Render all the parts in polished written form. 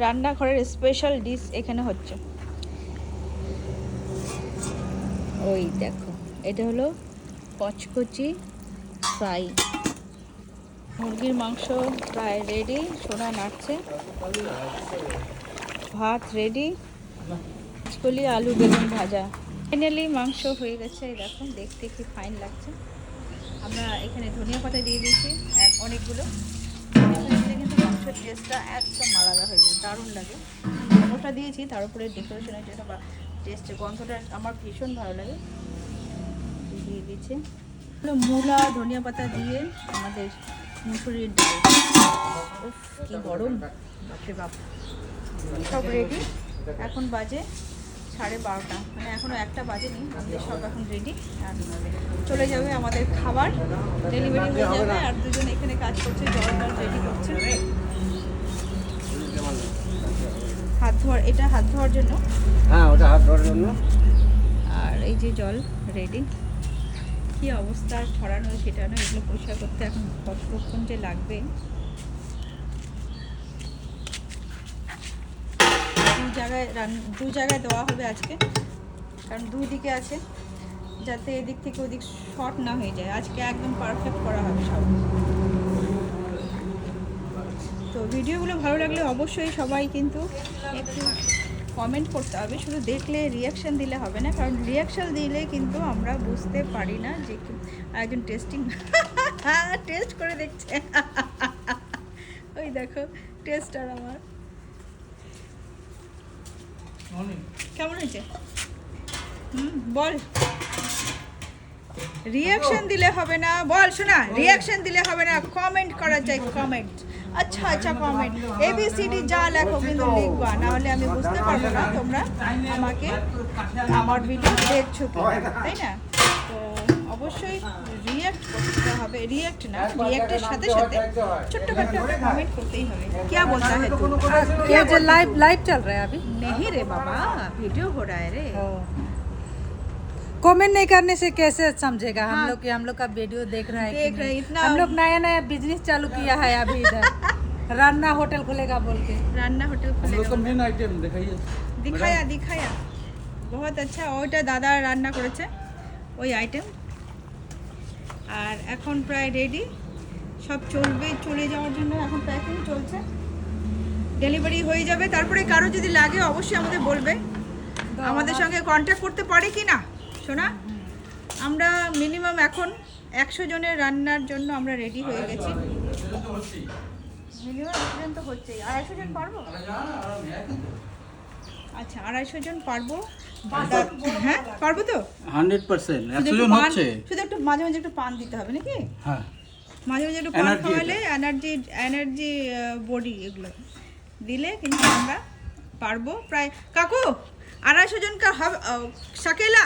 রান্নাঘরের special dish এখানে হচ্ছে। ওই দেখো, এটা হলো কচকচি ফ্রাই। মুরগির মাংস প্রায় রেডি, সোনা নাড়ছে। ভাত রেডি, কলি আলু বেগুন ভাজা। ফাইনালি মাংস হয়ে গেছে। এই দেখো, দেখতে কি ফাইন লাগছে। আমরা এখানে ধনিয়া পাতা দিয়ে দিয়েছি অনেকগুলো। কিন্তু মাংসের টেস্টটা একদম আলাদা হয়ে যায়, দারুণ লাগে। ওটা দিয়েছি, তার উপরে ডেকোরেশনের জন্য বা টেস্টের গন্ধটা আমার ভীষণ ভালো লাগে। দিয়ে দিয়েছি মূলা ধনিয়া পাতা দিয়ে আমাদের মুসুরির ডাল। উফ কি গরম, বাপরে বাপ। সব রেডি। এখন বাজে 12:30, মানে এখনও 1টা বাজেনি। আমাদের সব এখন রেডি, আর চলে যাবে আমাদের খাবার, ডেলিভারি হয়ে যাবে। আর দুজন এখানে কাজ করছে, জল রেডি করছে। হাত ধোয়ার, এটা হাত ধোয়ার জন্য। হ্যাঁ, ওটা হাত ধোয়ার জন্য। আর এই যে জল রেডি। কি অবস্থা, ছড়ানো ছেটানো, এগুলো পরিষ্কার করতে এখন কতক্ষণ যে লাগবে। দু জায়গায় দেওয়া হবে আজকে, কারণ দুই দিকে আছে, যাতে এদিক থেকে ওদিক শর্ট না হয়ে যায়। আজকে একদম পারফেক্ট করা হবে সব। তো ভিডিওগুলো ভালো লাগলে অবশ্যই সবাই কিন্তু একটু কমেন্ট করতে হবে। শুধু দেখলে রিয়াকশান দিলে হবে না, কারণ রিয়াকশান দিলে কিন্তু আমরা বুঝতে পারি না যে একজন টেস্ট করে দেখছে। ওই দেখো টেস্টার আমার। কেমন হয়েছে বল। রিয়াকশন দিলে হবে না, বল শোনা, রিয়াকশন দিলে হবে না, কমেন্ট করা যায়। কমেন্ট, আচ্ছা আচ্ছা কমেন্ট, ABCD যা লেখো কিন্তু লিখবা, না হলে আমি বুঝতে পারবো না তোমরা আমাকে আমার ভিডিও দেখছো কিনা, তাই না? তো অবশ্যই রিয়াক্ট করতে হবে। রিয়াক্ট না, রিয়াক্টের সাথে সাথে ছোট্টখাট্ট একটা কমেंट করতেই হবে। क्या बोलता है तू? ये जो लाइव चल रहा है अभी? नहीं रे बाबा, वीडियो हो रहा है रे। कमेंट नहीं करने से कैसे समझेगा? हाँ। हम लोग का वीडियो देख रहा है, इतना हम लोग नया बिजनेस चालू किया है अभी इधर। रान्ना होटल खुलेगा बोल के। रान्ना होटल खुलेगा, तो मेन आइटम दिखाया बहुत अच्छा। ওইটা দাদা রান্না করেছে, ওই আইটেম। আর এখন প্রায় রেডি, সব চলে যাওয়ার জন্য এখন প্যাকিং চলছে। ডেলিভারি হয়ে যাবে, তারপরে কারো যদি লাগে অবশ্যই আমাদের বলবে, আমাদের সঙ্গে কন্ট্যাক্ট করতে পারে কি না শোনা। আমরা মিনিমাম এখন 100 জনের রান্নার জন্য আমরা রেডি হয়ে গেছি। মিনিমাম 100 জন তো হচ্ছেই। 250 জন পারবো? আচ্ছা 250 জন পারবো। হ্যাঁ পারবো তো 100%। 100 জন হচ্ছে, শুধু একটু মাঝে মাঝে একটু পান দিতে হবে নাকি? হ্যাঁ, মাঝে মাঝে একটু পান খাওয়ালে এনার্জি বডি এগুলো দিলে কিন্তু আমরা পারবো। প্রায় কাকু 250 জন কা শাকেলা।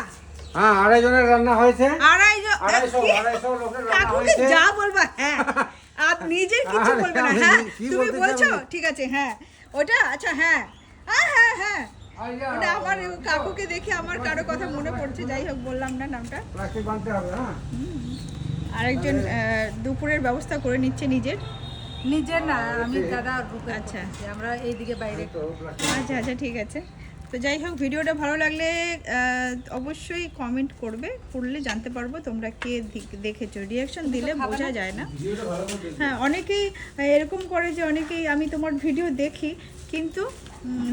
হ্যাঁ, 250 জনের রান্না হয়েছে। 250 লোকের রান্না কাকুকে হয়েছে। যা বলবা হ্যাঁ, আর নিজে কিছু বলবে না। হ্যাঁ তুমি বলছো ঠিক আছে। হ্যাঁ ওটা আচ্ছা। হ্যাঁ হ্যাঁ হ্যাঁ হ্যাঁ, ওটা আমার কাকুকে দেখে আমার কারো কথা মনে পড়ছে। যাই হোক, বললাম না নামটা। প্লাস্টিক বানতে হবে। হ্যাঁ, আরেকজন দুপুরের ব্যবস্থা করে নিচ্ছে নিজের না, আমি দাদা আর বুকে। আচ্ছা আমরা এইদিকে বাইরে। আচ্ছা আচ্ছা ঠিক আছে। তো যাই হোক, ভিডিওটা ভালো লাগলে অবশ্যই কমেন্ট করলে জানতে পারবো তোমরা কে দেখেছো। রিয়াকশন দিলে বোঝা যায় না। হ্যাঁ, অনেকেই এরকম করে যে অনেকেই আমি তোমার ভিডিও দেখি, কিন্তু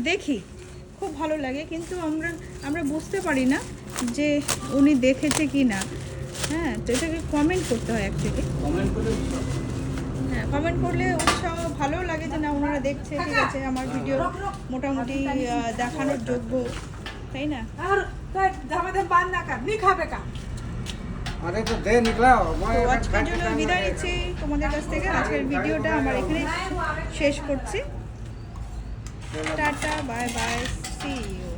দেখি খুব ভালো লাগে, কিন্তু আমরা বুঝতে পারি না যে উনি দেখেছে কি না। হ্যাঁ, তো এটাকে কমেন্ট করতে হয় অ্যাকচুয়ালি। হ্যাঁ, কমেন্ট করলে উৎসাহ ভালো লাগে যে না ওনারা দেখছে, ঠিক আছে, আমার ভিডিও মোটামুটি দেখানোর যোগ্য, তাই না? আর আমাদের বান না কাট নি খাবে কা। আরে তো দে নিকলাও। তো আজকের জন্য বিদায় নিচ্ছি তোমাদের কাছ থেকে। আজকের ভিডিওটা আমার এখানে শেষ করছি। Tata, bye bye, see you.